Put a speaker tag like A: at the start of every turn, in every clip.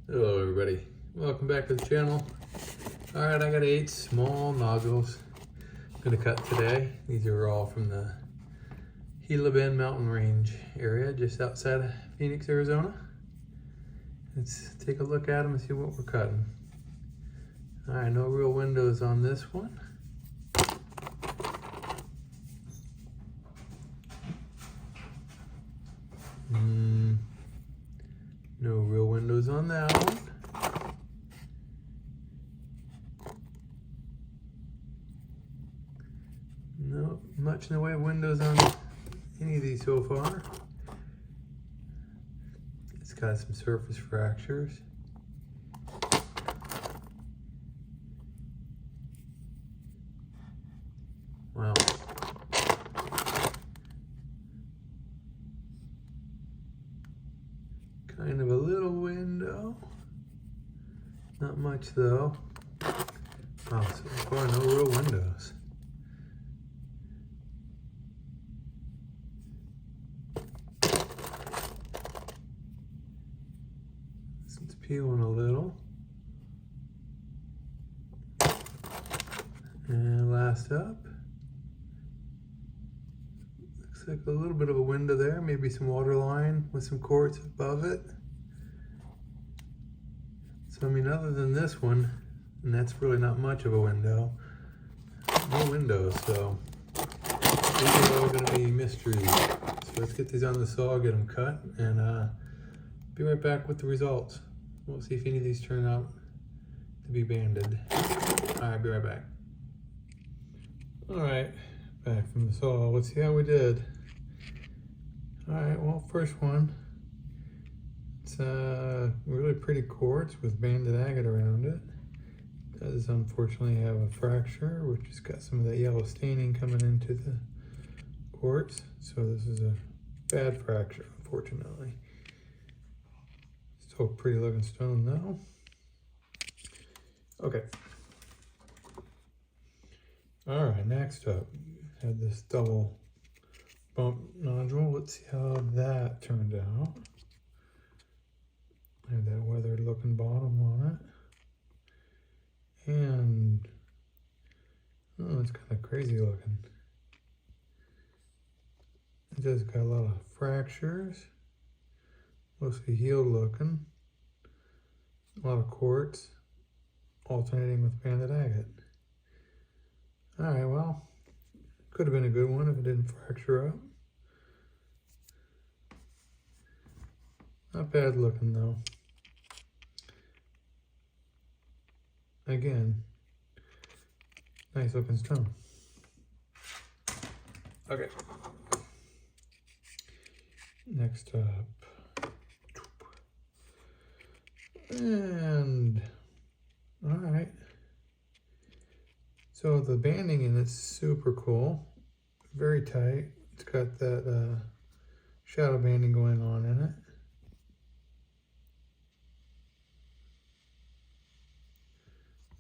A: Hello everybody, welcome back to the channel. Alright, I got 8 small nodules I'm going to cut today. These are all from the Gila Bend mountain range area just outside of Phoenix, Arizona. Let's take a look at them and see what we're cutting. Alright, no real windows on this one. No real windows on that one. No, much in the way of windows on any of these so far. It's got some surface fractures. Wow. Kind of a little window. Not much though. Wow, so far no real windows. It's peeling a little. And last up. Looks like a little bit of a window there, maybe some water line with some quartz above it. So I mean, other than this one, and that's really not much of a window, no windows, so these are all going to be mysteries. So let's get these on the saw, get them cut, and be right back with the results. We'll see if any of these turn out to be banded. Alright, be right back. Alright, back from the saw. Let's see how we did. Alright, well, first one. It's really pretty quartz with banded agate around it. It does unfortunately have a fracture, which has got some of that yellow staining coming into the quartz. So this is a bad fracture, unfortunately. Still a pretty looking stone though. Okay. All right, next up, had this double bump nodule. Let's see how that turned out. Had that weathered looking bottom on it. And, oh, it's kind of crazy looking. It does got a lot of fractures. Mostly healed looking. A lot of quartz, alternating with banded agate. Alright, well, could have been a good one if it didn't fracture up. Not bad looking though. Again, nice looking stone. Okay. Next up. And, alright. So the banding in it's super cool. Very tight. It's got that shadow banding going on in it.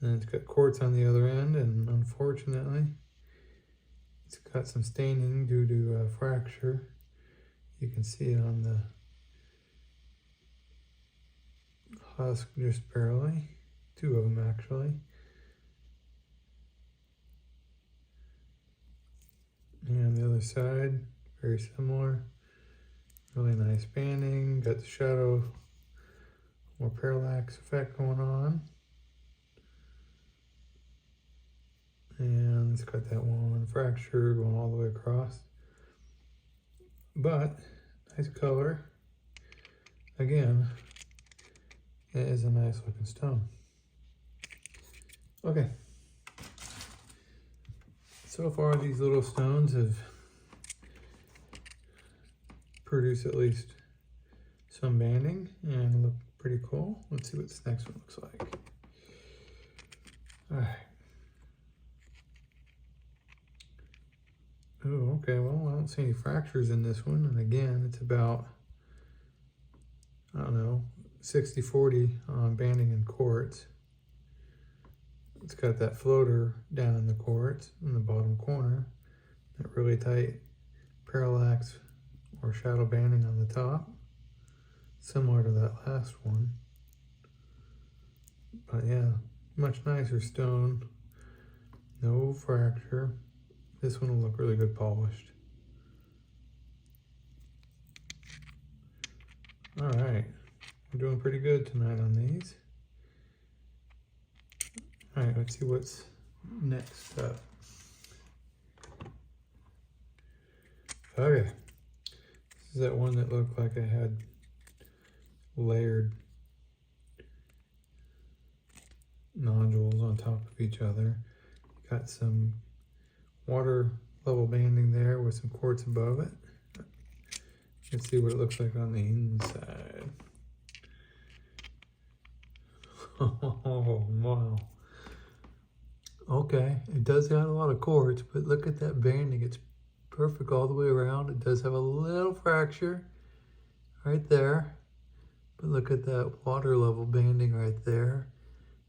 A: And it's got quartz on the other end, and unfortunately, it's got some staining due to a fracture. You can see it on the husk just barely. 2 of them actually. And the other side, very similar. Really nice banding. Got the shadow, more parallax effect going on. And it's got that one fracture going all the way across. But, nice color. Again, it is a nice looking stone. Okay. So far these little stones have produced at least some banding and look pretty cool. Let's see what this next one looks like. Alright. Oh, okay, well, I don't see any fractures in this one. And again, it's about, I don't know, 60-40 on banding and quartz. It's got that floater down in the quartz in the bottom corner. That really tight parallax or shadow banding on the top. Similar to that last one. But yeah, much nicer stone. No fracture. This one will look really good polished. All right, we're doing pretty good tonight on these. All right, let's see what's next up. Okay, this is that one that looked like I had layered nodules on top of each other. Got some water level banding there with some quartz above it. Let's see what it looks like on the inside. Oh, wow. Okay, it does have a lot of quartz, but look at that banding. It's perfect all the way around. It does have a little fracture right there, but look at that water level banding right there.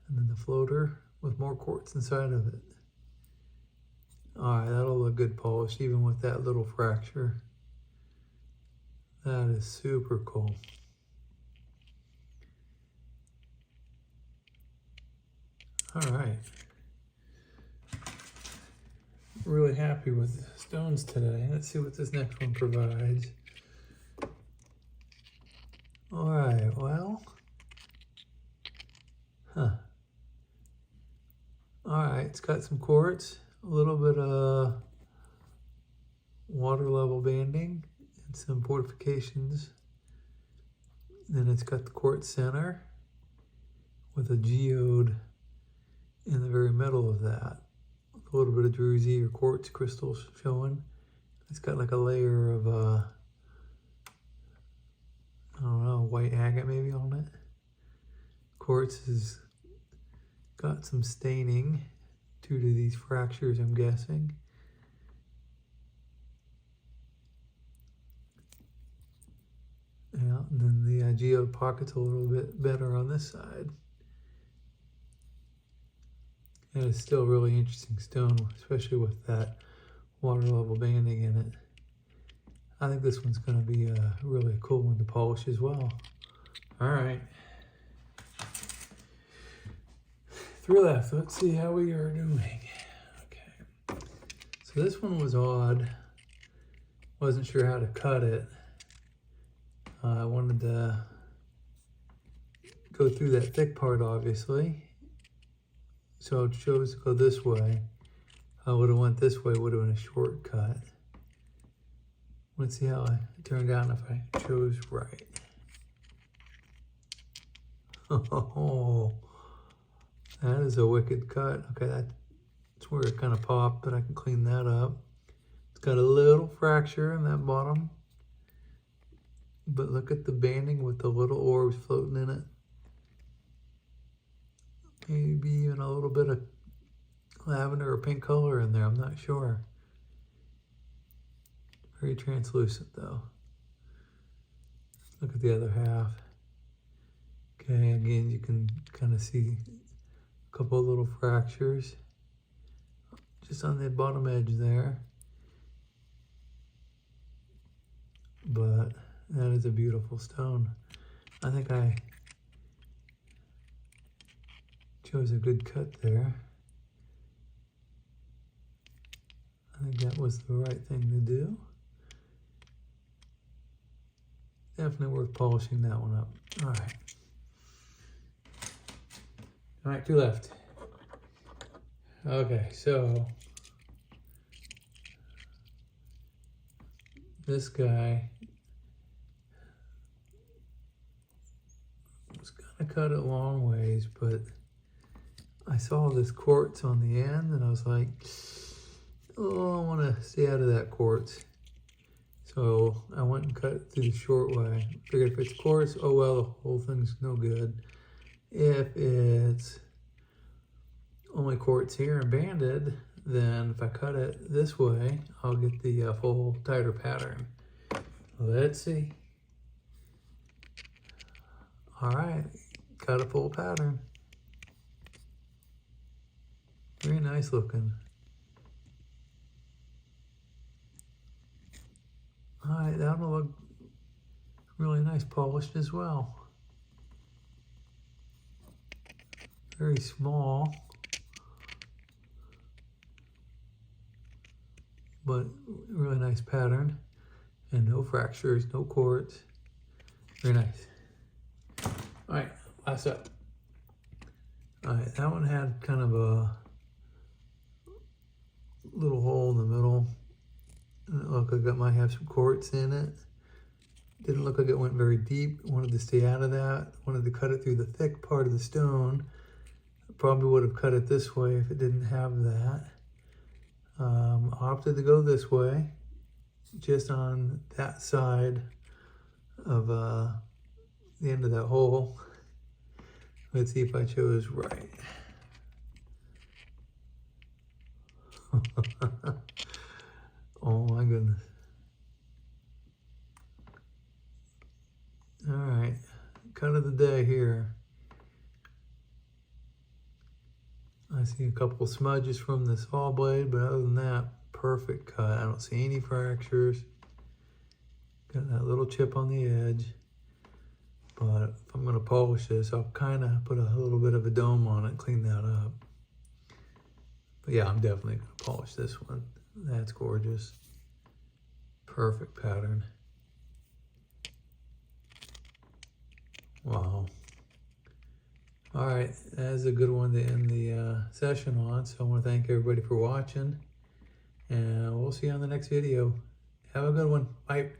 A: And then the floater with more quartz inside of it. All right, that'll look good polished even with that little fracture. That is super cool. All right. Really happy with the stones today. Let's see what this next one provides. All right, well. All right, it's got some quartz, a little bit of water level banding, and some fortifications. Then it's got the quartz center with a geode in the very middle of that. A little bit of druzy or quartz crystals showing. It's got like a layer of, I don't know, white agate maybe on it. Quartz has got some staining due to these fractures, I'm guessing. Yeah, and then the geode pocket's a little bit better on this side. And it's still a really interesting stone, especially with that water level banding in it. I think this one's going to be a really cool one to polish as well. All right. 3 left. Let's see how we are doing. Okay. So this one was odd. Wasn't sure how to cut it. I wanted to go through that thick part, obviously. So it chose to go this way. I would have went this way, would have been a shortcut. Let's see how it turned out if I chose right. Oh, that is a wicked cut. Okay, that's where it kind of popped, but I can clean that up. It's got a little fracture in that bottom. But look at the banding with the little orbs floating in it. Maybe even a little bit of lavender or pink color in there, I'm not sure. Very translucent though. Look at the other half. Okay, again, you can kind of see a couple of little fractures just on the bottom edge there. But that is a beautiful stone. I think I chose a good cut there. I think that was the right thing to do. Definitely worth polishing that one up. All right. All right, 2 left. Okay, so this guy was gonna cut it long ways, but I saw this quartz on the end and I was like, oh, I wanna stay out of that quartz. So I went and cut it through the short way. Figured if it's quartz, oh well, the whole thing's no good. If it's only quartz here and banded, then if I cut it this way, I'll get the full tighter pattern. Let's see. All right, got a full pattern. Very nice looking. All right, that'll look really nice polished as well. very small, but really nice pattern, and no fractures, no cords. Very nice. All right, last up. All right, that one had kind of a little hole in the middle. And it looked like it might have some quartz in it. Didn't look like it went very deep. Wanted to stay out of that. Wanted to cut it through the thick part of the stone. Probably would have cut it this way if it didn't have that. Opted to go this way, just on that side of the end of that hole. Let's see if I chose right. Oh my goodness. All right, cut of the day here. I see a couple smudges from the saw blade, but other than that, perfect cut. I don't see any fractures. Got that little chip on the edge. But if I'm gonna polish this, I'll kind of put a little bit of a dome on it, clean that up. But yeah, I'm definitely gonna polish this one. That's gorgeous. Perfect pattern. Wow. All right, that's a good one to end the session on. So I want to thank everybody for watching, and we'll see you on the next video. Have a good one. Bye.